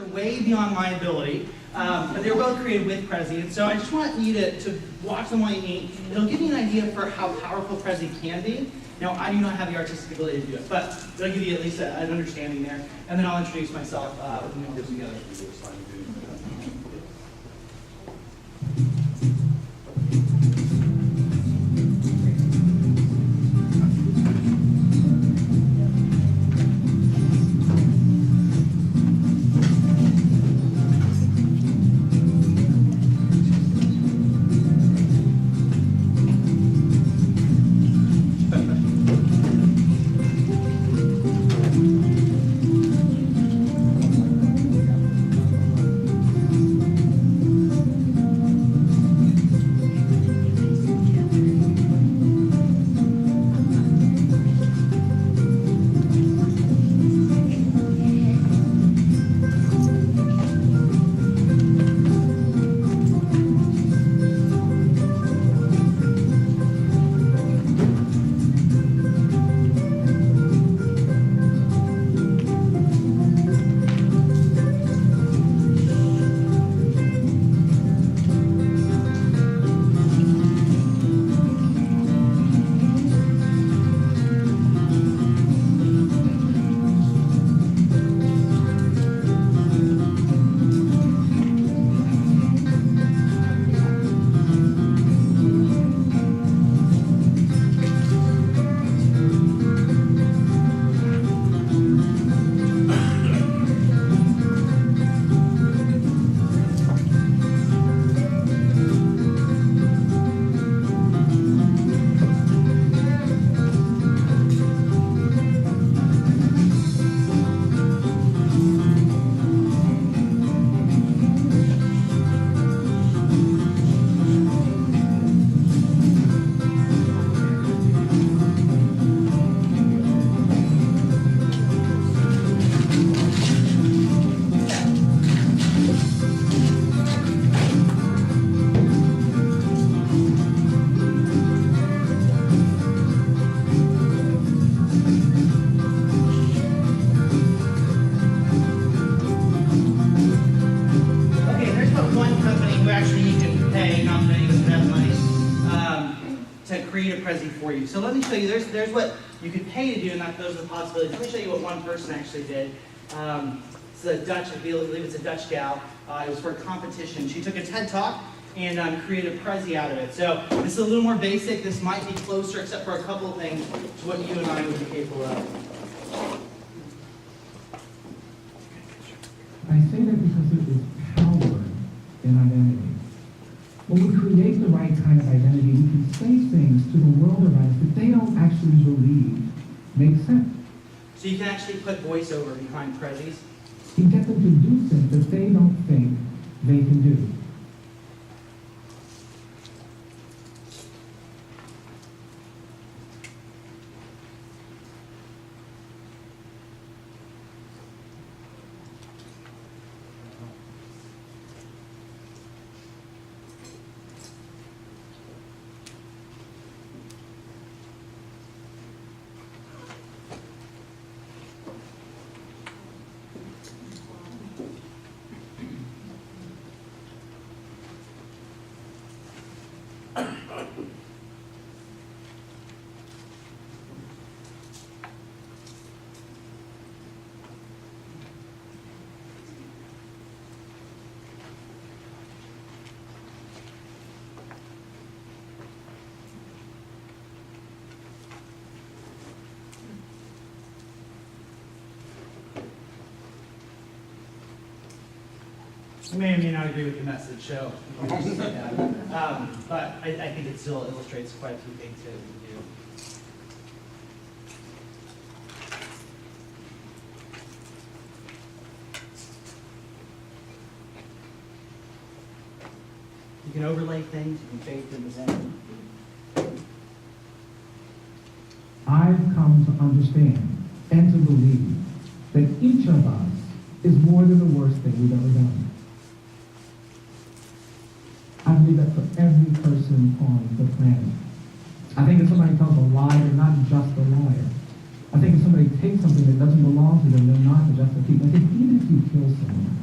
are way beyond my ability, but they were both created with Prezi. And so I just want you to watch them while you eat. It'll give you an idea for how powerful Prezi can be. Now, I do not have the artistic ability to do it, but it'll give you at least an understanding there. And then I'll introduce myself when we all get together. For you. So let me show you, there's what you could pay to do, and those are the possibilities. Let me show you what one person actually did. It's a Dutch, I believe it's a Dutch gal. It was for a competition. She took a TED Talk and created Prezi out of it. So this is a little more basic. This might be closer, except for a couple of things, to what you and I would be capable of. I say that because there is power in identity. When we create the right kind of identity, we can say things to the world around us that they don't actually believe make sense. So you can actually put voiceover behind Prezis. You get them to do things that they don't think they can do. You may or may not agree with the message, so but I think it still illustrates quite a few things that we do. You can overlay things, you can fade them in. I've come to understand and to believe that each of us is more than the worst thing we've ever done. I believe that for every person on the planet. I think if somebody tells a lie, they're not just a liar. I think if somebody takes something that doesn't belong to them, they're not just a thief. I think even if you kill someone,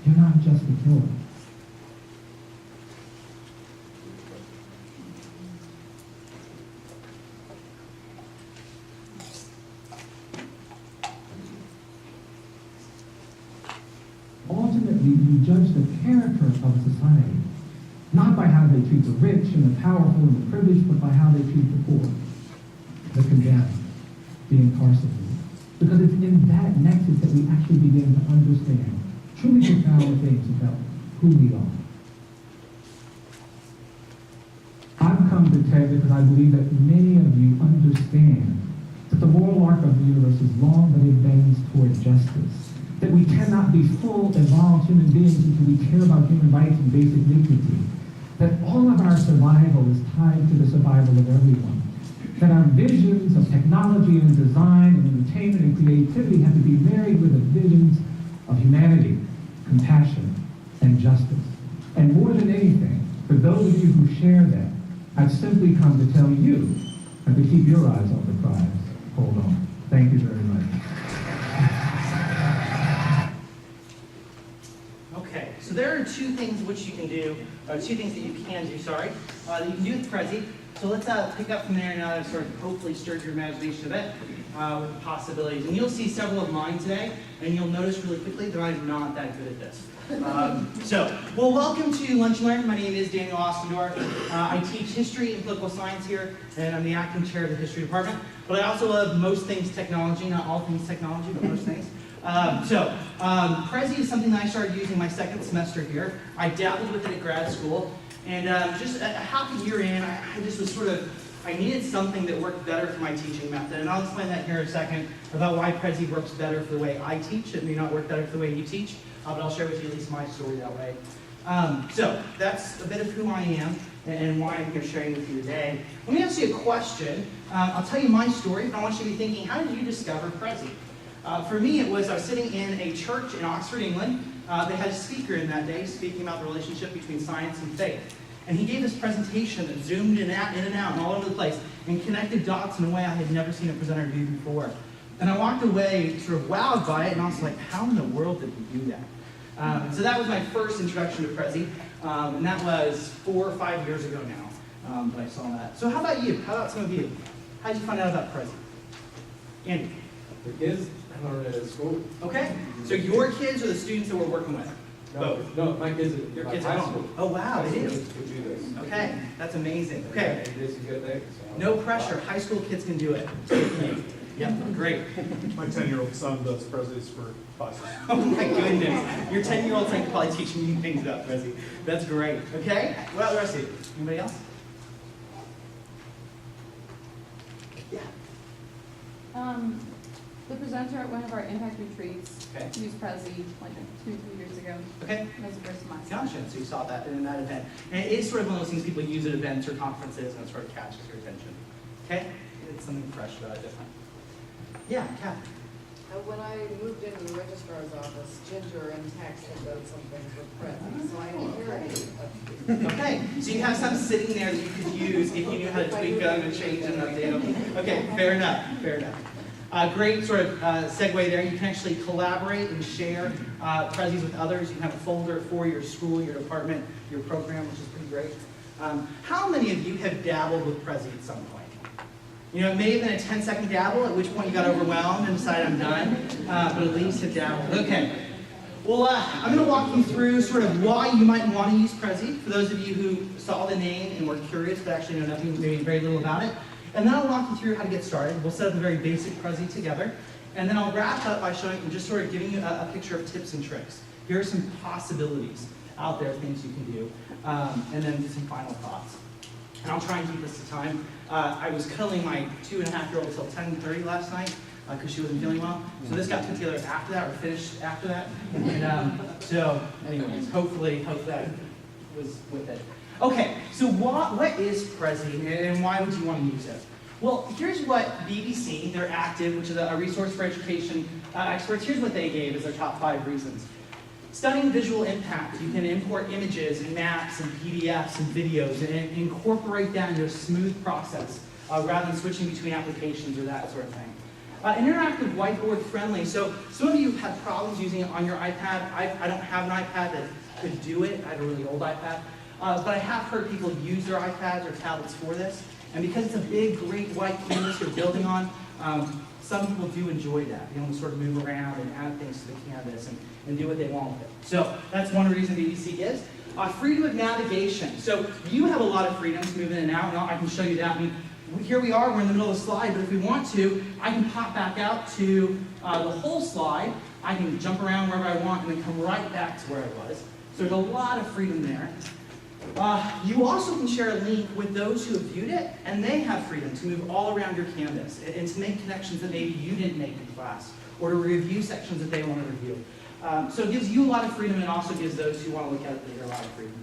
You're not just a killer. Ultimately, you judge the character of a society, not by how they treat the rich and the powerful and the privileged, but by how they treat the poor, the condemned, the incarcerated. Because it's in that nexus that we actually begin to understand truly profound things about who we are. I've come to TED because I believe that many of you understand that the moral arc of the universe is long, but it bends toward justice. That we cannot be full, evolved human beings until we care about human rights and basic dignity. That all of our survival is tied to the survival of everyone. That our visions of technology and design and entertainment and creativity have to be married with the visions of humanity, compassion, and justice. And more than anything, for those of you who share that, I've simply come to tell you and to keep your eyes on the prize. Hold on. Thank you very much. Okay, so there are two things which you can do, two things that you can do, that you can do with Prezi. So let's pick up from there now that I've sort of hopefully stirred your imagination a bit with the possibilities. And you'll see several of mine today, and you'll notice really quickly that I'm not that good at this. Well, welcome to Lunch and Learn. My name is Daniel Ostendorff. I teach history and political science here, and I'm the acting chair of the history department. But I also love most things technology, not all things technology, but most things. Prezi is something that I started using my second semester here. I dabbled with it at grad school, and just a half a year in, I just was I needed something that worked better for my teaching method, and I'll explain that here in a second about why Prezi works better for the way I teach. It may not work better for the way you teach, but I'll share with you at least my story that way. So that's a bit of who I am and why I'm here sharing with you today. Let me ask you a question. I'll tell you my story, but I want you to be thinking, how did you discover Prezi? For me, I was sitting in a church in Oxford, England. They had a speaker in that day speaking about the relationship between science and faith. And he gave this presentation that zoomed in and out and all over the place and connected dots in a way I had never seen a presenter do before. And I walked away sort of wowed by it, and I was like, how in the world did he do that? So that was my first introduction to Prezi, and that was 4 or 5 years ago now that I saw that. So how about you? How about some of you? How did you find out about Prezi? Andy? The kids learned it at school. Okay, so your kids are the students that we're working with? No, my kids at Your kids high at school. home? Oh wow, they do. Could do this. Okay, that's amazing. Okay, And it's a good thing. So. no pressure. High school kids can do it. Yep, great. My 10-year-old son does Prezis for classes. Oh my goodness. Your 10-year-old son can probably teach me things about Prezi. That's great. Okay, what about the rest of you? Anybody else? Yeah. The presenter at one of our impact retreats Okay. used Prezi like 2-3 years ago. Okay. That was the first time I saw it. Gotcha. So you saw that in that event. And it is sort of one of those things people use at events or conferences and it sort of catches your attention. Okay? It's something fresh about it, different. Yeah, Kathy. When I moved into the registrar's office, Ginger and Tex had done some things with Prezi, so I inherited. Okay, so you have some sitting there that you could use if you knew how to tweak them and change and update them. Okay, fair enough, fair enough. Great sort of segue there. You can actually collaborate and share Prezis with others. You can have a folder for your school, your department, your program, which is pretty great. How many of you have dabbled with Prezi at some point? You know, it may have been a 10-second dabble, at which point you got overwhelmed and decided I'm done, but at least have dabbled. Okay. Well, I'm going to walk you through sort of why you might want to use Prezi, for those of you who saw the name and were curious but actually know nothing, maybe very little about it. And then I'll walk you through how to get started. We'll set up a very basic Prezi together. And then I'll wrap up by showing you, just sort of giving you a picture of tips and tricks. Here are some possibilities out there, things you can do. And then some final thoughts. And I'll try and keep this to time. I was cuddling my 2.5-year-old until 10:30 last night because she wasn't feeling well. So this got put together after that, or finished after that. And so, anyways, hopefully that was with it. Okay, so what is Prezi and why would you want to use it? Well, here's what BBC, they're active, which is a resource for education experts, here's what they gave as their top 5 reasons. Studying visual impact. You can import images and maps and PDFs and videos and incorporate that into a smooth process rather than switching between applications or that sort of thing. Interactive whiteboard friendly. So some of you have problems using it on your iPad. I don't have an iPad that could do it. I have a really old iPad. But I have heard people use their iPads or tablets for this. And because it's a big, great white canvas you're building on, some people do enjoy that. They want to sort of move around and add things to the canvas and do what they want with it. So that's one reason BBC is. Freedom of navigation. So you have a lot of freedom to move in and out, and I can show you that. I mean, here we are, we're in the middle of the slide, but if we want to, I can pop back out to the whole slide. I can jump around wherever I want and then come right back to where I was. So there's a lot of freedom there. You also can share a link with those who have viewed it, and they have freedom to move all around your canvas and to make connections that maybe you didn't make in class, or to review sections that they want to review. So it gives you a lot of freedom, and it also gives those who want to look at it later a lot of freedom.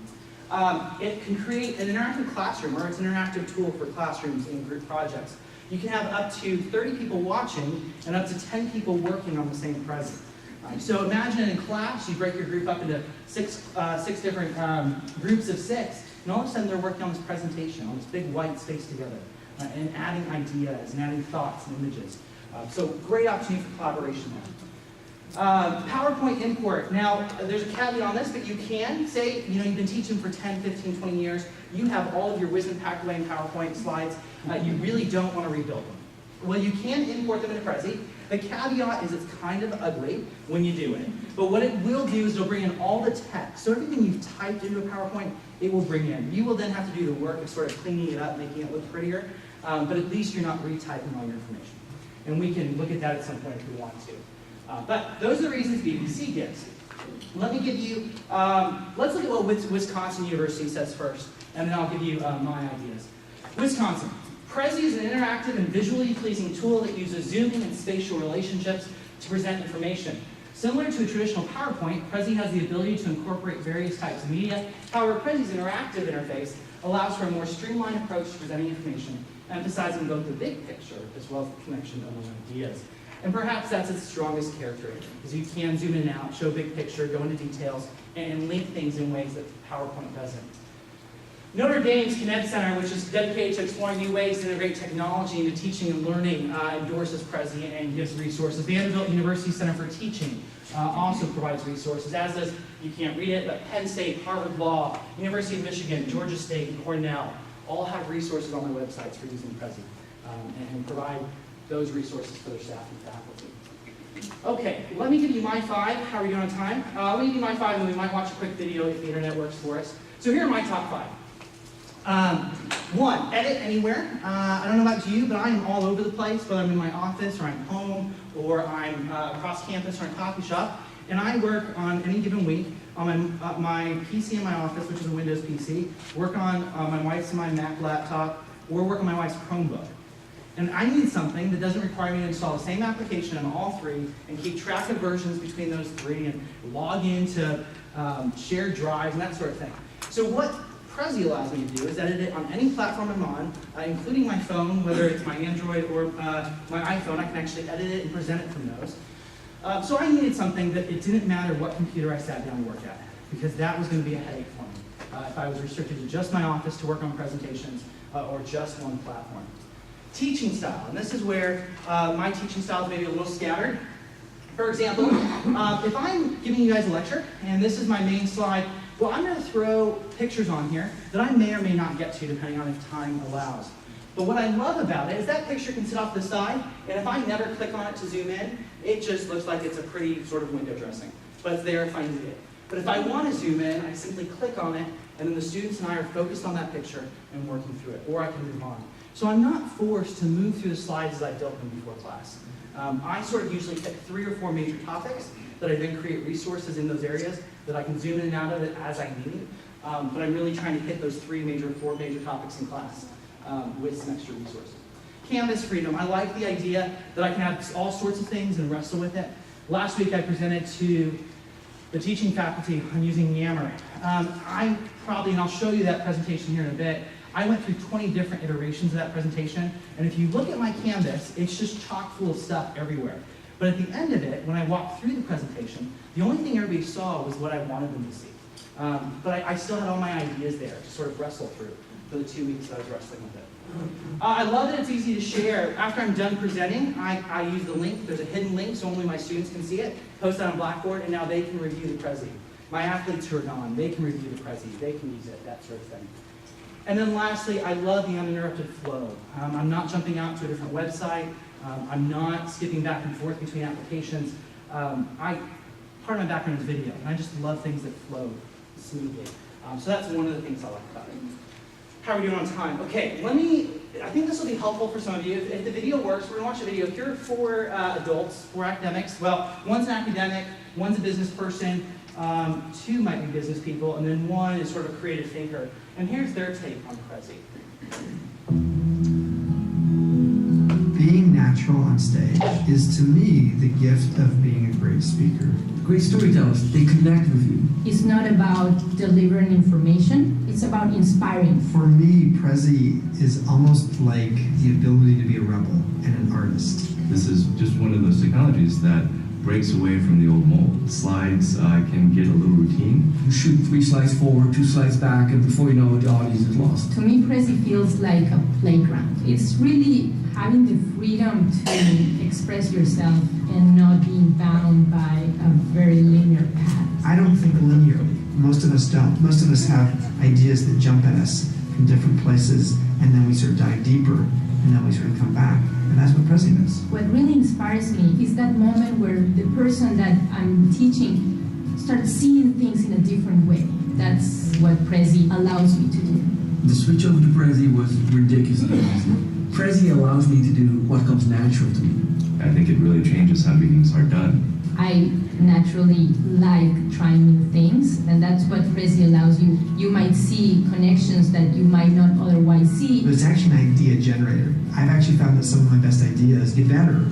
It can create an interactive classroom, or it's an interactive tool for classrooms and group projects. You can have up to 30 people watching and up to 10 people working on the same present. So imagine in class, you break your group up into six different groups of 6, and all of a sudden they're working on this presentation, on this big white space together, and adding ideas and adding thoughts and images. So great opportunity for collaboration there. PowerPoint import. Now, there's a caveat on this, but you can say, you've been teaching for 10, 15, 20 years, you have all of your wisdom packed away in PowerPoint slides, you really don't want to rebuild them. Well, you can import them into Prezi. The caveat is it's kind of ugly when you do it, but what it will do is it'll bring in all the text. So everything you've typed into a PowerPoint, it will bring in. You will then have to do the work of sort of cleaning it up, making it look prettier, but at least you're not retyping all your information. And we can look at that at some point if we want to. But those are the reasons BBC gives. Let me give you, let's look at what Wisconsin University says first, and then I'll give you my ideas. Wisconsin. Prezi is an interactive and visually pleasing tool that uses zooming and spatial relationships to present information. Similar to a traditional PowerPoint, Prezi has the ability to incorporate various types of media. However, Prezi's interactive interface allows for a more streamlined approach to presenting information, emphasizing both the big picture as well as the connection among ideas. And perhaps that's its strongest characteristic, because you can zoom in and out, show a big picture, go into details, and link things in ways that PowerPoint doesn't. Notre Dame's Connect Center, which is dedicated to exploring new ways to integrate technology into teaching and learning, endorses Prezi and gives resources. Vanderbilt University Center for Teaching also provides resources, as does, you can't read it, but Penn State, Harvard Law, University of Michigan, Georgia State, and Cornell all have resources on their websites for using Prezi and provide those resources for their staff and faculty. Okay, let me give you my 5. How are we doing on time? Let me give you my 5, and we might watch a quick video if the internet works for us. So here are my top 5. 1, edit anywhere. I don't know about you, but I am all over the place, whether I'm in my office or I'm home or I'm across campus or in a coffee shop. And I work on any given week on my PC in my office, which is a Windows PC, work on my wife's and my Mac laptop, or work on my wife's Chromebook. And I need something that doesn't require me to install the same application on all 3 and keep track of versions between those 3 and log into shared drives and that sort of thing. So what Prezi allows me to do is edit it on any platform I'm on, including my phone, whether it's my Android or my iPhone. I can actually edit it and present it from those. So I needed something that it didn't matter what computer I sat down to work at, because that was going to be a headache for me if I was restricted to just my office to work on presentations or just one platform. Teaching style, and this is where my teaching style is maybe a little scattered. For example, if I'm giving you guys a lecture, and this is my main slide, well, I'm going to throw pictures on here that I may or may not get to, depending on if time allows. But what I love about it is that picture can sit off the side, and if I never click on it to zoom in, it just looks like it's a pretty sort of window dressing. But it's there if I need it. But if I want to zoom in, I simply click on it, and then the students and I are focused on that picture and working through it, or I can move on. So I'm not forced to move through the slides as I built them before class. I sort of usually pick 3 or 4 major topics that I then create resources in those areas that I can zoom in and out of it as I need. But I'm really trying to hit those 4 major topics in class with some extra resources. Canvas freedom. I like the idea that I can have all sorts of things and wrestle with it. Last week I presented to the teaching faculty on using Yammer. I probably, and I'll show you that presentation here in a bit, I went through 20 different iterations of that presentation, and if you look at my Canvas, it's just chock full of stuff everywhere. But at the end of it, when I walked through the presentation, the only thing everybody saw was what I wanted them to see. But I still had all my ideas there to sort of wrestle through. for the 2 weeks that I was wrestling with it. I love that it's easy to share. After I'm done presenting, I use the link. There's a hidden link so only my students can see it. Post it on Blackboard, and now they can review the Prezi. My athletes who are gone, they can review the Prezi. They can use it, that sort of thing. And then lastly, I love the uninterrupted flow. I'm not jumping out to a different website. I'm not skipping back and forth between applications. Part of my background is video, and I just love things that flow smoothly. So that's one of the things I like about it. How are we doing on time? Okay, I think this will be helpful for some of you. If the video works, we're gonna watch a video. Here are 4 adults, 4 academics. Well, one's an academic, one's a business person, 2 might be business people, and then 1 is sort of a creative thinker. And here's their take on Prezi. Being natural on stage is, to me, the gift of being a great speaker. Great storytellers, they connect with you. It's not about delivering information, it's about inspiring. For me, Prezi is almost like the ability to be a rebel and an artist. This is just one of those technologies that breaks away from the old mold. Slides can get a little routine. You shoot 3 slides forward, 2 slides back, and before you know it, the audience is lost. To me, Prezi feels like a playground. It's really having the freedom to express yourself and not being bound by a very linear path. I don't think linearly. Most of us don't. Most of us have ideas that jump at us from different places, and then we sort of dive deeper, and then we sort of come back. And that's what Prezi does. What really inspires me is that moment where the person that I'm teaching starts seeing things in a different way. That's what Prezi allows me to do. The switch over to Prezi was ridiculously easy. Prezi allows me to do what comes natural to me. I think it really changes how meetings are done. I naturally like trying new things, and that's what Prezi allows you. You might see connections that you might not otherwise see. But it's actually an idea generator. I've actually found that some of my best ideas get better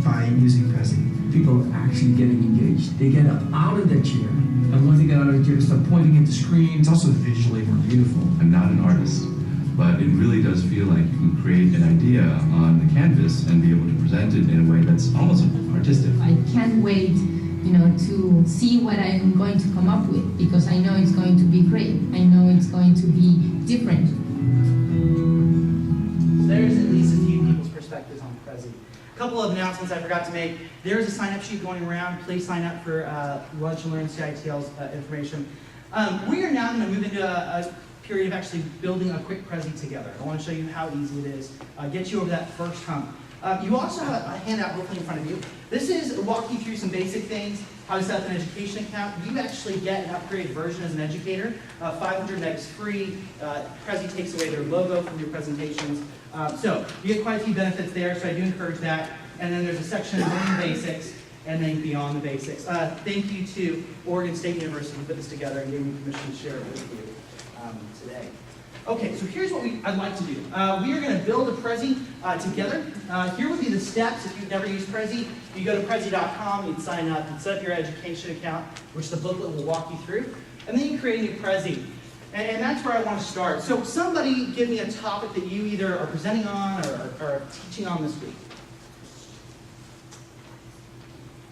by using Prezi. People are actually getting engaged. They get up out of their chair, and once they get out of their chair, they start pointing at the screen. It's also visually more beautiful. I'm not an artist, but it really does feel like you can create an idea on the canvas and be able to present it in a way that's almost artistic. I can't wait, to see what I'm going to come up with, because I know it's going to be great. I know it's going to be different. So there's at least a few people's perspectives on Prezi. A couple of announcements I forgot to make. There's a sign-up sheet going around. Please sign up for Lunch and Learn CITL's information. We are now going to move into a period of actually building a quick Prezi together. I want to show you how easy it is. Get you over that first hump. You also have a handout hopefully in front of you. This is walk you through some basic things, how to set up an education account. You actually get an upgraded version as an educator. 500 megs free. Prezi takes away their logo from your presentations. So you get quite a few benefits there, so I do encourage that. And then there's a section on learning basics and then beyond the basics. Thank you to Oregon State University who put this together and gave me permission to share it with you today. Okay, so here's what I'd like to do. We are going to build a Prezi together. Here would be the steps if you've never used Prezi. You go to Prezi.com, you'd sign up, you'd set up your education account, which the booklet will walk you through, and then you create a new Prezi. And that's where I want to start. So somebody give me a topic that you either are presenting on or are teaching on this week.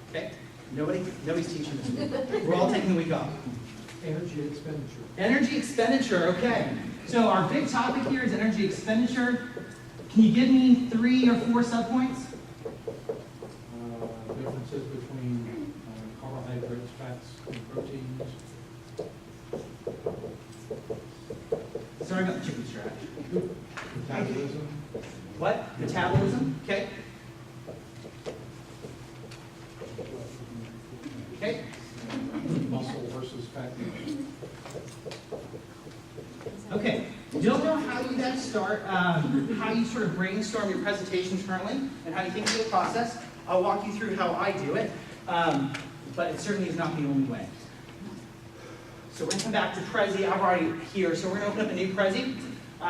Okay, nobody's teaching this week. We're all taking the week off. Energy expenditure. Energy expenditure, okay. So our big topic here is energy expenditure. Can you give me 3 or 4 subpoints? Differences between carbohydrates, fats, and proteins. Sorry about the chicken scratch. Metabolism. What? Metabolism, okay. Okay. Muscle versus fat. Okay, don't know how you guys start, how you sort of brainstorm your presentations currently, and how you think through the process. I'll walk you through how I do it, but it certainly is not the only way. So we're going to come back to Prezi. I'm already here, so we're going to open up a new Prezi.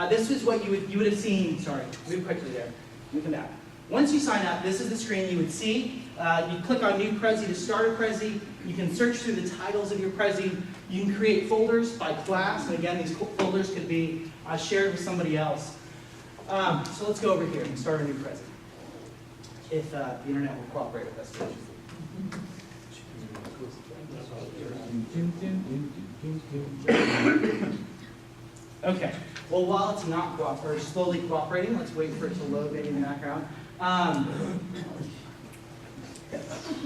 This is what you would have seen. Sorry, move quickly there. Let me come back. Once you sign up, this is the screen you would see. You click on New Prezi to start a Prezi. You can search through the titles of your Prezi. You can create folders by class, and again, these folders could be shared with somebody else. So let's go over here and start a new Prezi, if the internet will cooperate with us. Okay, well, while it's not cooperating, slowly cooperating, let's wait for it to load maybe in the background.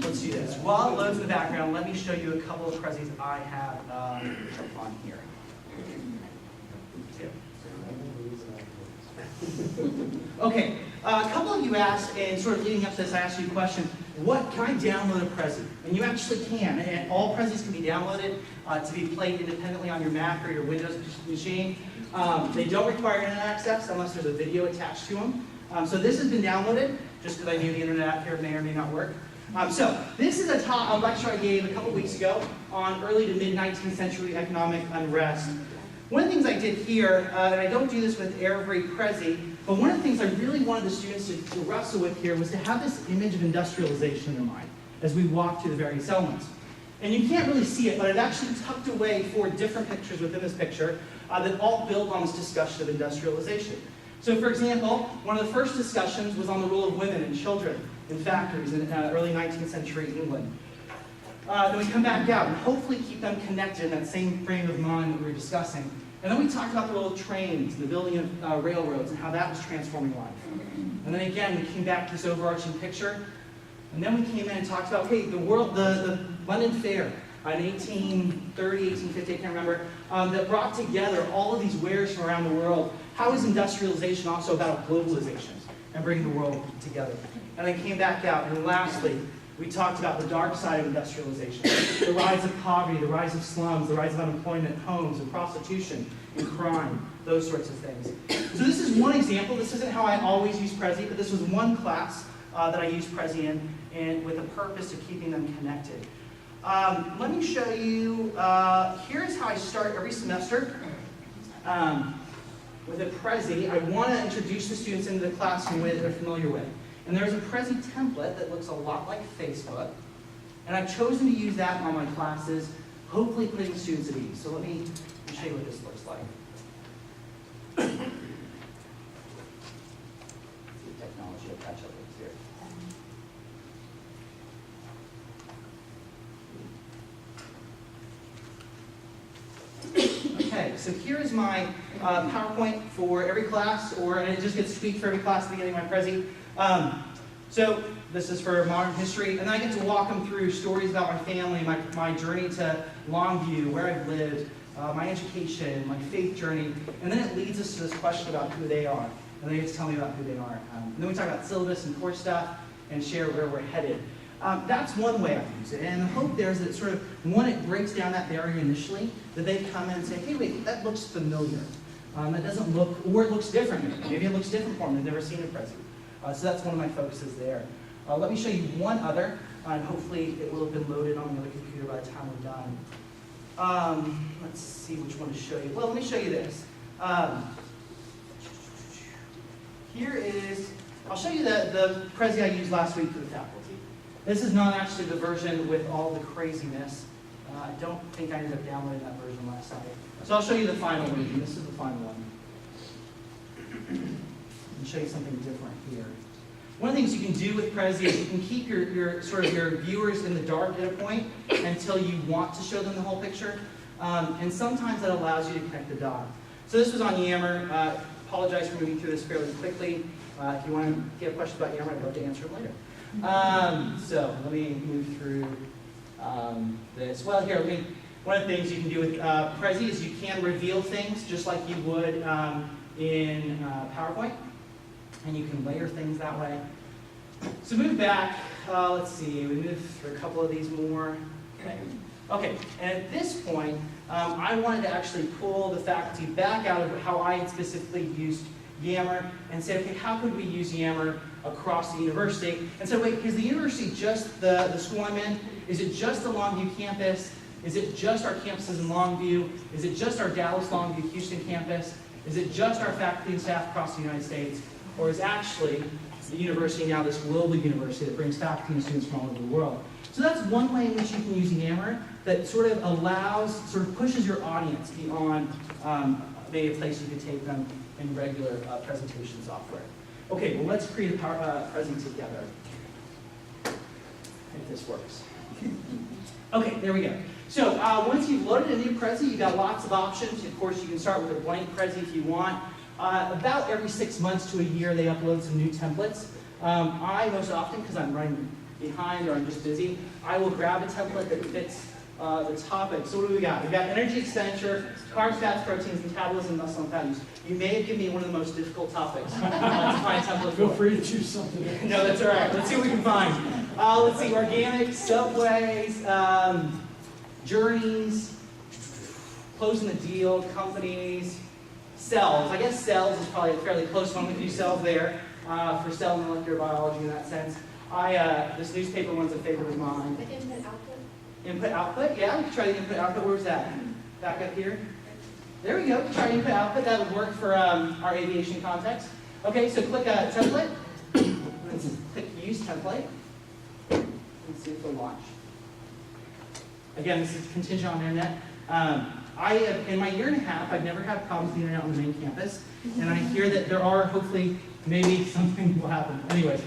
Let's do this. While it loads in the background, let me show you a couple of prezzies I have on here. Okay, a couple of you asked, and sort of leading up to this, I asked you a question, what can I download a Prezi? And you actually can, and all Prezis can be downloaded to be played independently on your Mac or your Windows machine. They don't require internet access unless there's a video attached to them. So this has been downloaded, just because I knew the internet app here may or may not work. So this is a lecture I gave a couple weeks ago on early to mid-19th century economic unrest. One of the things I did here, and I don't do this with every Prezi, but one of the things I really wanted the students to wrestle with here was to have this image of industrialization in their mind as we walk through the various elements. And you can't really see it, but I've actually tucked away 4 different pictures within this picture that all build on this discussion of industrialization. So for example, one of the first discussions was on the role of women and children in factories in early 19th century England. Then we come back out and hopefully keep them connected in that same frame of mind that we were discussing. And then we talked about the role of trains, the building of railroads, and how that was transforming life. And then again, we came back to this overarching picture. And then we came in and talked about, okay, the London Fair in 1830, 1850, I can't remember, that brought together all of these wares from around the world. How is industrialization also about globalization and bringing the world together? And then came back out, and lastly, we talked about the dark side of industrialization, the rise of poverty, the rise of slums, the rise of unemployment, homes, and prostitution, and crime, those sorts of things. So this is one example. This isn't how I always use Prezi, but this was one class that I used Prezi in, and with the purpose of keeping them connected. Let me show you, here's how I start every semester. With a Prezi, I want to introduce the students into the class in a way that they're familiar with. And there's a Prezi template that looks a lot like Facebook. And I've chosen to use that in all my classes, hopefully putting students at ease. So let me show you what this looks like. See if technology will catch up with us here. Okay, so here is my PowerPoint for every class, and it just gets tweaked for every class at the beginning of my Prezi. So this is for modern history, and then I get to walk them through stories about my family, my journey to Longview, where I've lived, my education, my faith journey, and then it leads us to this question about who they are, and they get to tell me about who they are. And then we talk about syllabus and course stuff, and share where we're headed. That's one way I use it, and the hope there is that sort of, one, it breaks down that barrier initially, that they come in and say, hey, wait, that looks familiar. That doesn't look, or it looks different. Maybe it looks different for them. They've never seen a Prezi. So that's one of my focuses there. Let me show you one other, and hopefully it will have been loaded on the other computer by the time we're done. Let's see which one to show you. Well, let me show you this. Here is, I'll show you the Prezi I used last week for the faculty. This is not actually the version with all the craziness. I don't think I ended up downloading that version last night. So I'll show you the final version. This is the final one. I'll show you something different here. One of the things you can do with Prezi is you can keep your viewers in the dark at a point until you want to show them the whole picture. And sometimes that allows you to connect the dot. So this was on Yammer. Apologize for moving through this fairly quickly. If you want to get questions about Yammer, I'd love to answer them later. So let me move through this. Well, here, one of the things you can do with Prezi is you can reveal things just like you would in PowerPoint. And you can layer things that way. So move back, let's see, we move through a couple of these more. Okay, and at this point, I wanted to actually pull the faculty back out of how I had specifically used Yammer and say, okay, how could we use Yammer across the university? And so wait, is the university just the school I'm in? Is it just the Longview campus? Is it just our campuses in Longview? Is it just our Dallas, Longview, Houston campus? Is it just our faculty and staff across the United States? Or is actually the university now this global university that brings faculty and students from all over the world? So that's one way in which you can use Yammer that sort of pushes your audience beyond maybe a place you could take them in regular presentation software. Okay, well let's create a Prezi together. If this works. Okay, there we go. So once you've loaded a new Prezi, you've got lots of options. Of course, you can start with a blank Prezi if you want. About every 6 months to a year, they upload some new templates. I, most often, because I'm running behind or I'm just busy, I will grab a template that fits the topic. So what do we got? We've got energy expenditure, carbs, fats, proteins, metabolism, muscle, and fat use. You may have given me one of the most difficult topics to find template Feel for. free to choose something. No, that's all right. Let's see what we can find. Let's see, organic, subways, journeys, closing the deal, companies, cells. I guess cells is probably a fairly close one. We can do cells there for cell and molecular biology in that sense. This newspaper one's a favorite of mine. The input output? Input output, yeah, we can try the input output. Where's that? Back up here. There we go. Try input output. That would work for our aviation context. Okay, so click template. Let's click use template. Let's see if it'll launch. Again, this is contingent on internet. In my year and a half, I've never had problems with the internet on the main campus, and I hear that there are, hopefully, maybe something will happen. Anyways,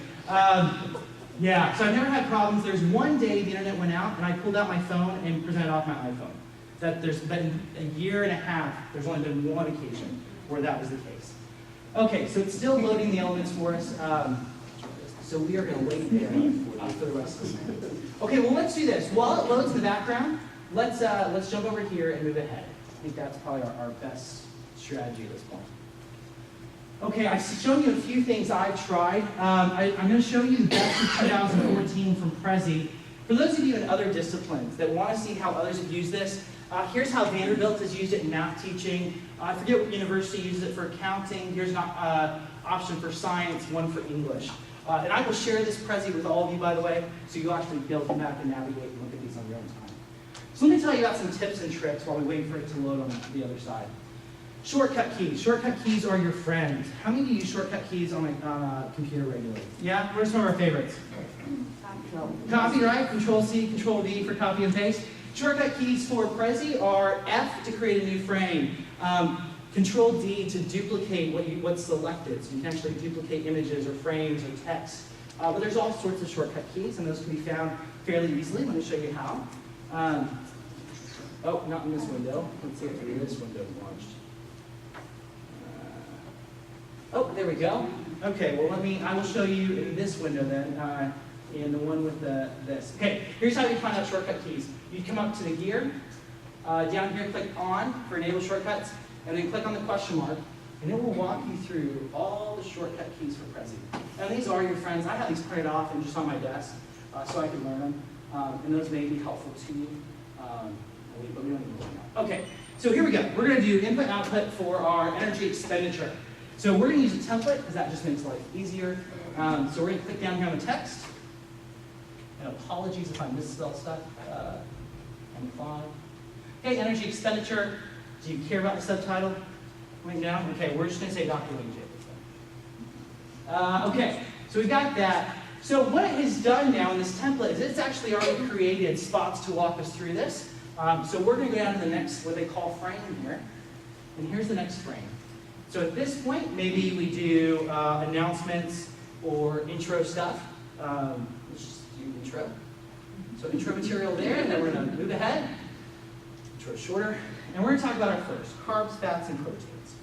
yeah, so I've never had problems. There's one day the internet went out, and I pulled out my phone and presented off my iPhone. That there's been a year and a half, there's only been one occasion where that was the case. Okay, so it's still loading the elements for us. So we are going to wait there for the rest of the minute. Okay, well, let's do this. While it loads in the background, let's jump over here and move ahead. I think that's probably our best strategy at this point. Okay, I've shown you a few things I've tried. I'm going to show you the best of 2014 from Prezi. For those of you in other disciplines that want to see how others have used this, here's how Vanderbilt has used it in math teaching. I forget what university uses it for accounting. Here's an option for science, one for English. And I will share this Prezi with all of you, by the way, so you'll actually be able to come back and navigate and look at these on your own time. So let me tell you about some tips and tricks while we wait for it to load on the other side. Shortcut keys. Shortcut keys are your friends. How many of you use shortcut keys on a computer regularly? Yeah? What are some of our favorites? Copy, right? Control-C, Control-V for copy and paste. Shortcut keys for Prezi are F to create a new frame. Control-D to duplicate what's selected. So you can actually duplicate images or frames or text. But there's all sorts of shortcut keys, and those can be found fairly easily. Let me show you how. Oh, not in this window. Let's see if this window is launched. Oh, there we go. Okay, well I will show you in this window then, in the one with this. Okay, here's how you find out shortcut keys. You come up to the gear, down here click on for enable shortcuts, and then click on the question mark, and it will walk you through all the shortcut keys for Prezi. And these are your friends. I have these printed off and just on my desk, so I can learn them, and those may be helpful to you, but we don't need to learn that. Okay, so here we go. We're going to do input-output for our energy expenditure. So we're going to use a template because that just makes life easier. So we're going to click down here on the text. And apologies if I misspell stuff. On the fly. Okay, energy expenditure. Do you care about the subtitle? Going down? Okay, we're just going to say Dr. Wayne Jacobson. Okay, so we've got that. So what it has done now in this template is it's actually already created spots to walk us through this. So we're going to go down to the next, what they call frame here. And here's the next frame. So at this point, maybe we do announcements or intro stuff. Let's just do intro. So intro material there, and then we're going to move ahead. Intro shorter. And we're going to talk about our first, carbs, fats, and proteins.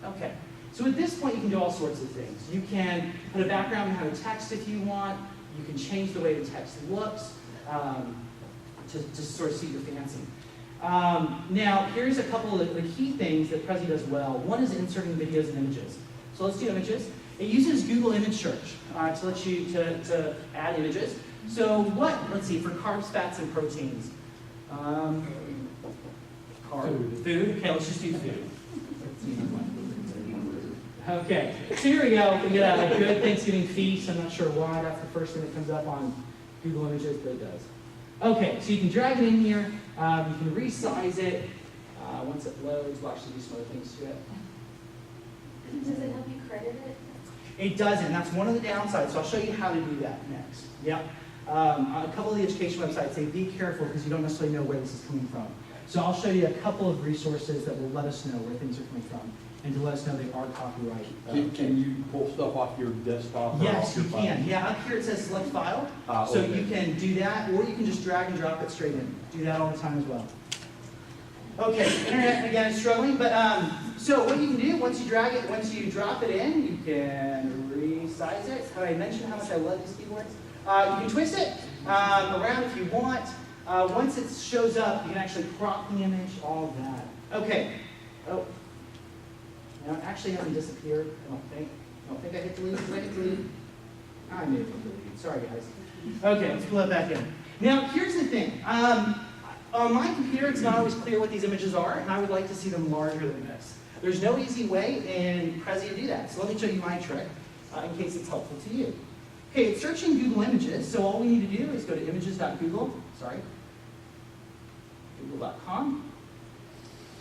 Okay. So at this point, you can do all sorts of things. You can put a background behind a text if you want. You can change the way the text looks to sort of suit your fancy. Now, here's a couple of the key things that Prezi does well. One is inserting videos and images. So let's do images. It uses Google Image Search to let you to add images. So let's see, for carbs, fats, and proteins. Food. Okay, let's just do food. Okay, so here we go. We get a good Thanksgiving feast. I'm not sure why that's the first thing that comes up on Google Images, but it does. Okay, so you can drag it in here. You can resize it. Once it loads, we'll actually do some other things to it. Does it help you credit it? It doesn't. That's one of the downsides. So I'll show you how to do that next. Yep. A couple of the education websites say be careful because you don't necessarily know where this is coming from. So I'll show you a couple of resources that will let us know where things are coming from and to let us know they are copyright. Can you pull stuff off your desktop? Or Yes, off you your phone? can. Yeah, up here it says select file. So Okay. you can do that, or you can just drag and drop it straight in. Do that all the time as well. Okay, internet again is struggling, but so what you can do once you drag it, once you drop it in, you can resize it. How I mentioned how much I love these keyboards. You can twist it around if you want. Once it shows up, you can actually crop the image, all of that. Okay. Oh. Now it actually hasn't disappeared. I don't think I hit delete. Did I hit delete? I may have hit delete. Sorry, guys. Okay, let's pull that back in. Now, here's the thing. On my computer, it's not always clear what these images are, and I would like to see them larger than this. There's no easy way in Prezi to do that, so let me show you my trick in case it's helpful to you. Okay, it's searching Google Images, so all we need to do is go to google.com,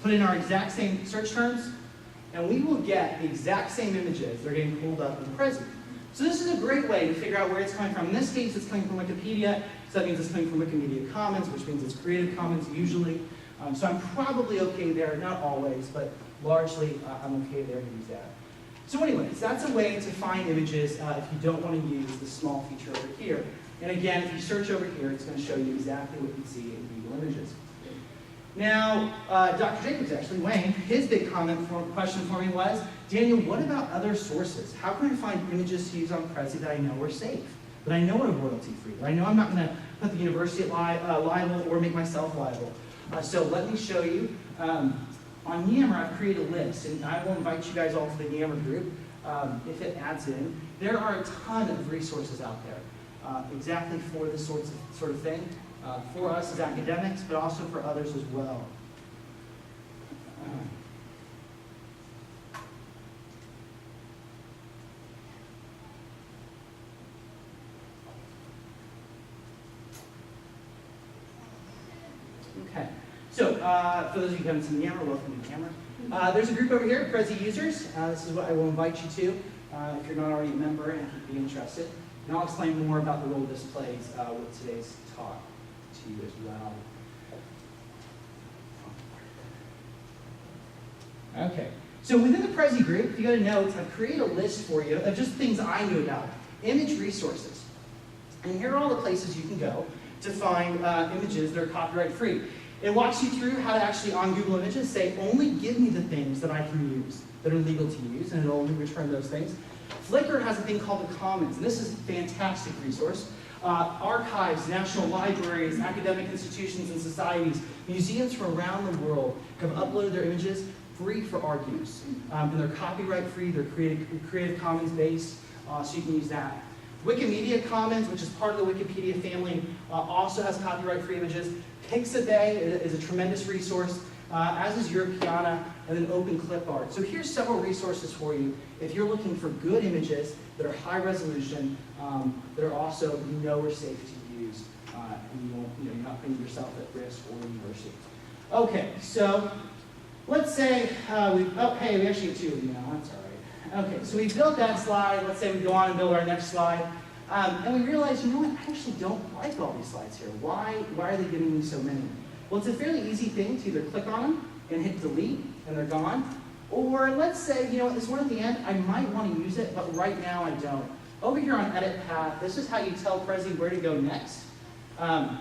put in our exact same search terms, and we will get the exact same images that are getting pulled up in Prezi. So this is a great way to figure out where it's coming from. In this case, it's coming from Wikipedia, so that means it's coming from Wikimedia Commons, which means it's Creative Commons usually. So I'm probably okay there, not always, but largely I'm okay there to use that. So anyways, that's a way to find images if you don't want to use the small feature over here. And again, if you search over here, it's going to show you exactly what you see in Google Images. Now, Dr. Jacobs, actually, Wayne, his big question for me was, Daniel, what about other sources? How can I find images to use on Prezi that I know are safe, that I know are royalty-free, that I know I'm not going to put the university at liable or make myself liable? So let me show you. On Yammer, I've created a list, and I will invite you guys all to the Yammer group if it adds in. There are a ton of resources out there exactly for this sort of thing. For us as academics, but also for others as well. Okay, so for those of you who haven't seen Yammer, welcome to Yammer. There's a group over here, Prezi users. This is what I will invite you to if you're not already a member and if you'd be interested. And I'll explain more about the role this plays with today's talk to you as well. Okay, so within the Prezi group, if you go to notes, I've created a list for you of just things I knew about. Image resources. And here are all the places you can go to find images that are copyright free. It walks you through how to actually, on Google Images, say, only give me the things that I can use, that are legal to use, and it'll only return those things. Flickr has a thing called the Commons, and this is a fantastic resource. Archives, national libraries, academic institutions and societies, museums from around the world have uploaded their images free for our use. And they're copyright free, they're Creative Commons based, so you can use that. Wikimedia Commons, which is part of the Wikipedia family, also has copyright free images. Pixabay is a tremendous resource, as is Europeana, and then Open Clip Art. So here's several resources for you if you're looking for good images that are high resolution, that are also, you know, are safe to use, and you won't, you're not putting yourself at risk or the university. Okay, so let's say we actually have two of you now, that's all right. Okay, so we built that slide. Let's say we go on and build our next slide. And we realize, you know what, I actually don't like all these slides here. Why are they giving me so many? Well, it's a fairly easy thing to either click on them and hit delete, and they're gone. Or let's say, you know what, this one at the end, I might want to use it, but right now I don't. Over here on Edit Path, this is how you tell Prezi where to go next.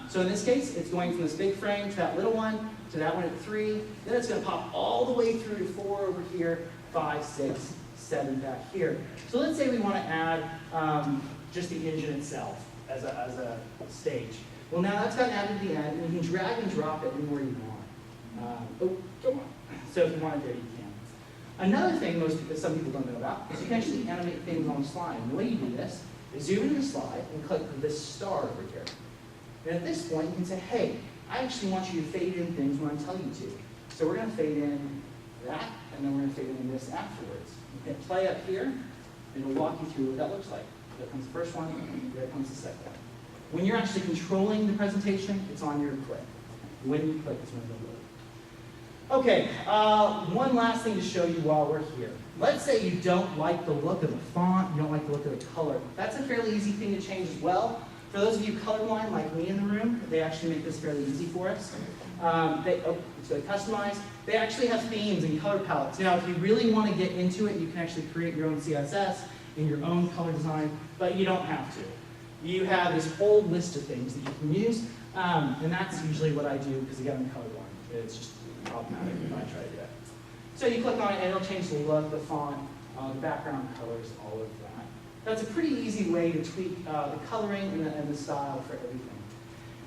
So in this case, it's going from this big frame to that little one, to that one at 3. Then it's going to pop all the way through to 4 over here, 5, 6, 7 back here. So let's say we want to add just the engine itself as a stage. Well, now that's gotten added to the end, and you can drag and drop it anywhere you want. Come on. So if you want it there, you can. Another thing some people don't know about is you can actually animate things on the slide. And the way you do this is zoom into the slide and click this star over here. And at this point, you can say, hey, I actually want you to fade in things when I tell you to. So we're going to fade in that, and then we're going to fade in this afterwards. You hit play up here, and it'll walk you through what that looks like. There comes the first one, there comes the second one. When you're actually controlling the presentation, it's on your click. When you click, it's when it'll load. Okay, one last thing to show you while we're here. Let's say you don't like the look of the font, you don't like the look of the color. That's a fairly easy thing to change as well. For those of you colorblind like me in the room, they actually make this fairly easy for us. It's really customized. They actually have themes and color palettes. Now, if you really want to get into it, you can actually create your own CSS and your own color design, but you don't have to. You have this whole list of things that you can use, and that's usually what I do because again, I'm colorblind. It's just problematic if I try to do that. So you click on it, and it'll change the look, the font, the background colors, all of that. That's a pretty easy way to tweak the coloring and the style for everything.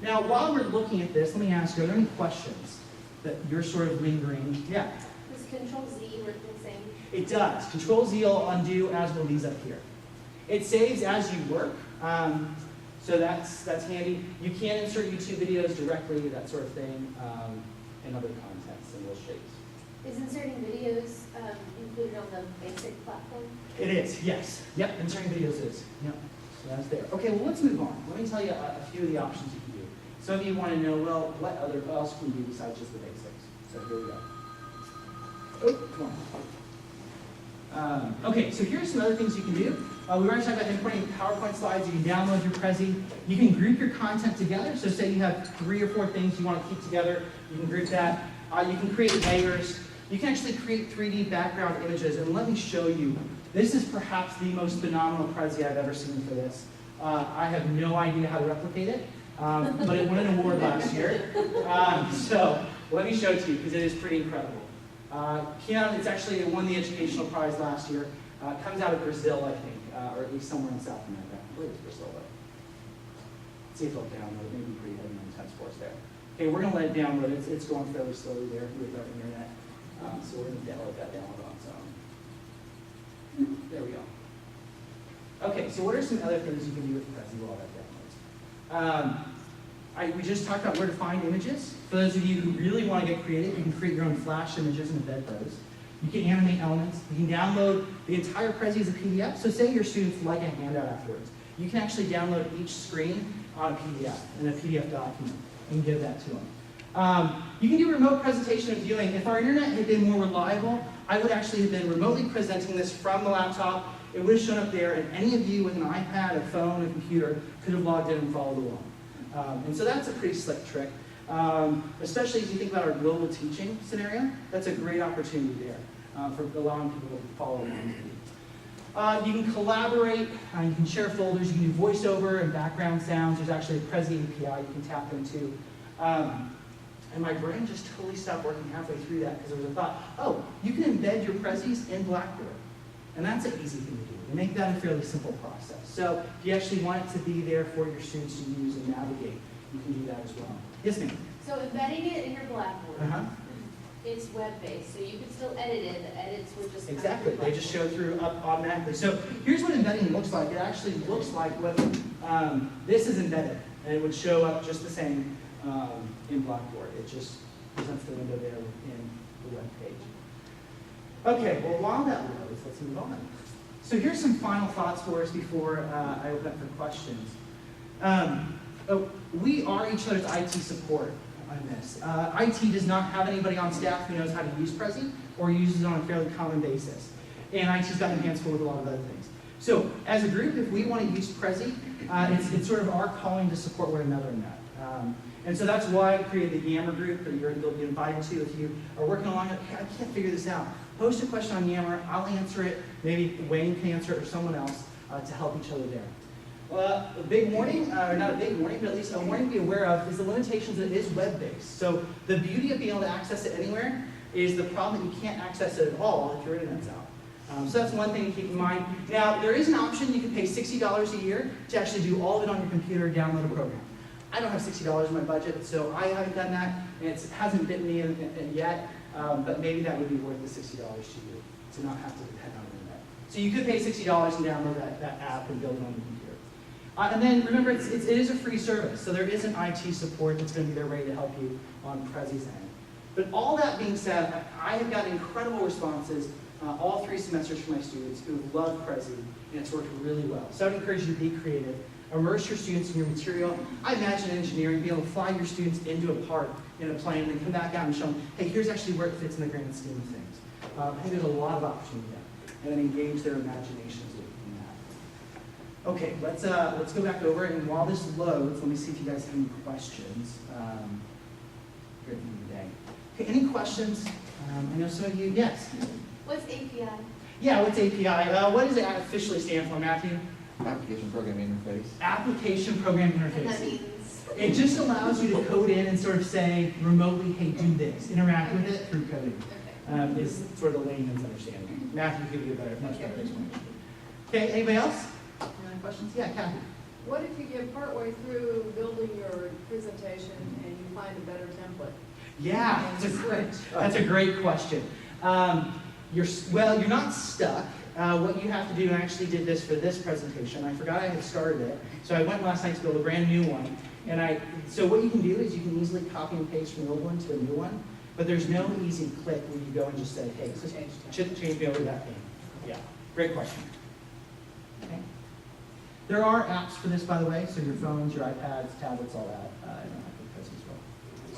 Now, while we're looking at this, let me ask you, are there any questions that you're sort of lingering? Yeah? Does Control-Z work the same? It does. Control-Z will undo, as will these up here. It saves as you work, so that's handy. You can insert YouTube videos directly, that sort of thing, and other contents, and we'll show you. Is inserting videos included on the basic platform? It is, yes. Yep, inserting videos is. Yep, so that's there. Okay, well, let's move on. Let me tell you a few of the options you can do. Some of you want to know, well, what else can you do besides just the basics? So here we go. Oh, come on. Okay, so here's some other things you can do. We already talked about importing PowerPoint slides. You can download your Prezi. You can group your content together. So say you have 3 or 4 things you want to keep together. You can group that. You can create layers. You can actually create 3D background images. And let me show you. This is perhaps the most phenomenal Prezi I've ever seen for this. I have no idea how to replicate it, but it won an award last year. So let me show it to you because it is pretty incredible. It's actually won the educational prize last year. It comes out of Brazil, I think, or at least somewhere in South America. I believe it's Brazil, though. Let's see if it'll download. It may be pretty heavy on intense force there. Okay, we're going to let it download. It's going fairly slowly there with our internet. So we're going to let that download on its own. There we go. Okay, so what are some other things you can do with Prezi while that downloads? We just talked about where to find images. For those of you who really want to get creative, you can create your own Flash images and embed those. You can animate elements. You can download the entire Prezi as a PDF. So say your students like a handout afterwards. You can actually download each screen on a PDF, in a PDF document, and give that to them. You can do remote presentation and viewing. If our internet had been more reliable, I would actually have been remotely presenting this from the laptop. It would have shown up there, and any of you with an iPad, a phone, a computer could have logged in and followed along. And so that's a pretty slick trick. Especially if you think about our global teaching scenario, that's a great opportunity there for allowing people to follow along. You can collaborate, you can share folders, you can do voiceover and background sounds. There's actually a Prezi API you can tap into. And my brain just totally stopped working halfway through that because there was a thought, oh, you can embed your Prezis in Blackboard. And that's an easy thing to do. And make that a fairly simple process. So if you actually want it to be there for your students to use and navigate, you can do that as well. Yes, ma'am? So embedding it in your Blackboard, Uh-huh. it's web-based, so you could still edit it. The edits would just come Exactly. through They just show through up automatically. So here's what embedding looks like. It actually looks like what this is embedded. And it would show up just the same in Blackboard. It just presents the window there in the web page. Okay, well, while that loads, let's move on. So here's some final thoughts for us before I open up for questions. We are each other's IT support on this. IT does not have anybody on staff who knows how to use Prezi or uses it on a fairly common basis. And IT's got hands full with a lot of other things. So as a group, if we want to use Prezi, it's sort of our calling to support one another in that. And so that's why I created the Yammer group that you'll be invited to if you are working along it. Hey, I can't figure this out. Post a question on Yammer. I'll answer it. Maybe Wayne can answer it or someone else to help each other there. A big warning, or not a big warning, but at least a warning to be aware of is the limitations that it is web-based. So the beauty of being able to access it anywhere is the problem that you can't access it at all if your internet's out. So that's one thing to keep in mind. Now, there is an option. You can pay $60 a year to actually do all of it on your computer, download a program. I don't have $60 in my budget, so I haven't done that, and it hasn't bitten me yet, but maybe that would be worth the $60 to you, to not have to depend on the internet. So you could pay $60 and download that app and build it on your computer. And then remember, it is a free service, so there is an IT support that's going to be there ready to help you on Prezi's end. But all that being said, I have got incredible responses all 3 semesters from my students who love Prezi, and it's worked really well. So I would encourage you to be creative. Immerse your students in your material. I imagine engineering, being able to fly your students into a park in a plane and then come back out and show them, hey, here's actually where it fits in the grand scheme of things. I think there's a lot of opportunity there. And then engage their imaginations in Okay, let's go back over, and while this loads, let me see if you guys have any questions. Here at the end of the day. Okay, any questions? I know some of you, yes. What's API? Yeah, what's API? What does it officially stand for, Matthew? Application Program Interface. Application Program And that Interface. means, It just allows you to code in and sort of say remotely, hey, do this. Interact with it through coding. okay. Is sort of the layman's understanding. Matthew will give you a much better explanation. Okay, anybody else? Any questions? Yeah, Kathy. What if you get partway through building your presentation and you find a better template? Yeah, that's a great question. You're not stuck. What you have to do, and I actually did this for this presentation. I forgot I had started it, so I went last night to build a brand new one. So what you can do is you can easily copy and paste from the old one to a new one, but there's no easy click where you go and just say, hey, change me over to that thing. Yeah, great question. Okay. There are apps for this, by the way, so your phones, your iPads, tablets, all that. I don't have to post as well.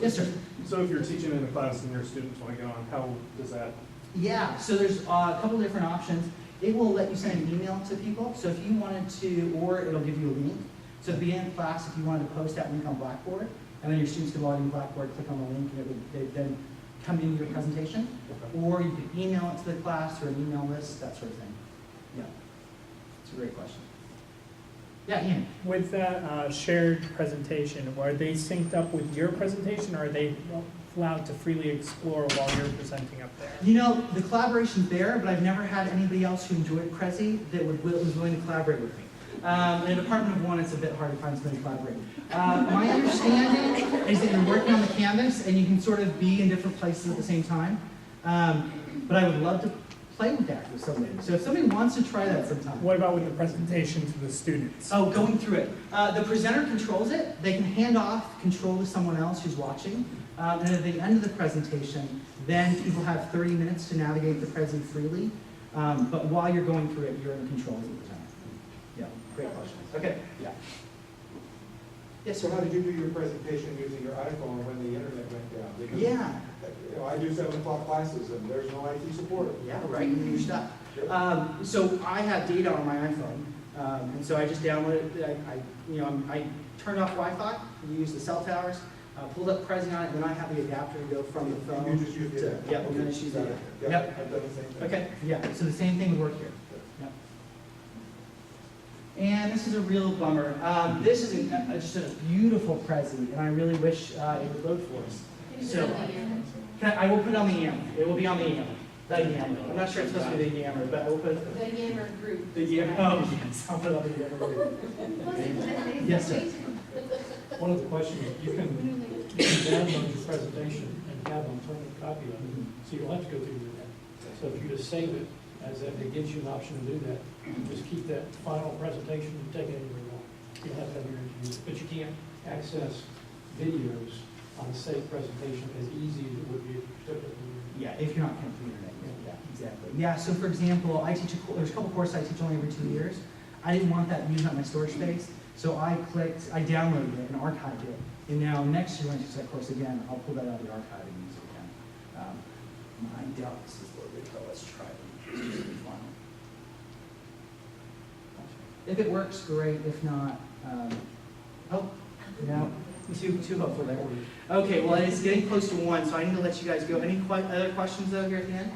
Yes, sir. So if you're teaching in a class and your students want to get on, how does that? Yeah, so there's a couple different options. It will let you send an email to people. So if you wanted to, or it'll give you a link. So at the beginning of class, if you wanted to post that link on Blackboard, and then your students could log into Blackboard, click on the link, and they'd then come into your presentation. Or you could email it to the class or an email list, that sort of thing. Yeah, it's a great question. Yeah, Ian. With that shared presentation, are they synced up with your presentation, or are they allowed to freely explore while you're presenting up there? You know, the collaboration's there, but I've never had anybody else who enjoyed Prezi that was willing to collaborate with me. In a department of one, it's a bit hard to find somebody to collaborate. My understanding is that you're working on the canvas and you can sort of be in different places at the same time. But I would love to play with that with somebody. So if somebody wants to try that sometime. What about with the presentation to the students? Oh, going through it. The presenter controls it. They can hand off control to someone else who's watching. And at the end of the presentation, then people have 30 minutes to navigate the Prezi freely. But while you're going through it, you're in control of the presenter. Yeah, great question. Okay, yeah. Yes, So sir. how did you do your presentation using your iPhone when the internet went down? Because, Yeah. you know, I do 7 o'clock classes and there's no IT support. Yeah, right, you do your stuff. So I have data on my iPhone, and so I just downloaded it. I turned off Wi-Fi, use the cell towers, pulled up Prezi on it, and then I have the adapter to go from the phone. You just use to, it. yep, and then I just use that. Yep, I've done the same thing. Okay, yeah, so the same thing would work here. Yep. And this is a real bummer. This is just a beautiful Prezi, and I really wish it would load for us. So, I will put it on the Yammer. It will be on the Yammer. The Yammer. I'm not sure it's supposed to be the Yammer, but I will put it. The Yammer group. The Yammer. Oh, yes, I'll put it on the Yammer. Yes, sir. One of the questions, you can download your presentation and have an alternate copy of it, so you don't have to go through that. So if you just save it, as that, it gives you an option to do that. Just keep that final presentation and take it anywhere you want. You don't have to have your interview, but you can't access videos on a safe presentation as easy as it would be if you took it. Yeah, if you're not connected to the internet. Yeah, exactly. Yeah, so for example, there's a couple courses I teach only every 2 years. I didn't want that using up my storage space, so I downloaded it and archived it. And now next year when I teach that course again, I'll pull that out of the archive and use it again. I doubt this is what we call. Let's try it. It's just really fun. If it works, great. If not, oh, no. Too hopeful there. Okay, well, it's getting close to 1, so I need to let you guys go. Any other questions, though, here at the end?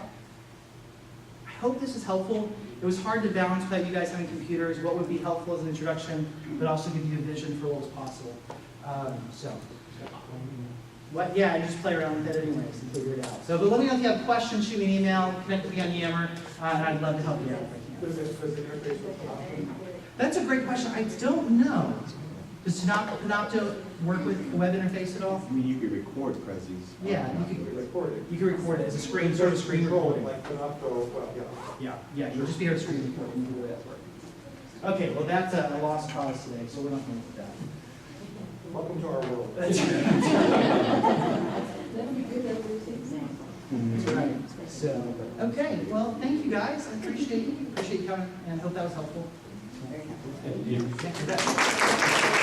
I hope this is helpful. It was hard to balance without you guys having computers. What would be helpful as an introduction, but also give you a vision for what was possible. Yeah, I just play around with it anyways and figure it out. So, but let me know if you have questions. Shoot me an email. Connect with me on Yammer, and I'd love to help you out if I can. Does the interface with Panopto? That's a great question. I don't know. Does Panopto work with the web interface at all? I mean, you could record Prezis. Yeah, you could Record it. You can record it as a screen, sort of screen Control, recording. like Panopto, well, yeah. Yeah, you'll just be able to screen record and do the way that's working. Okay, well, that's a lost cause today, so we're not going to do that. Welcome to our world. That's right. So, okay, well, thank you guys. I appreciate you coming, and hope that was helpful. And you- Yeah, you bet.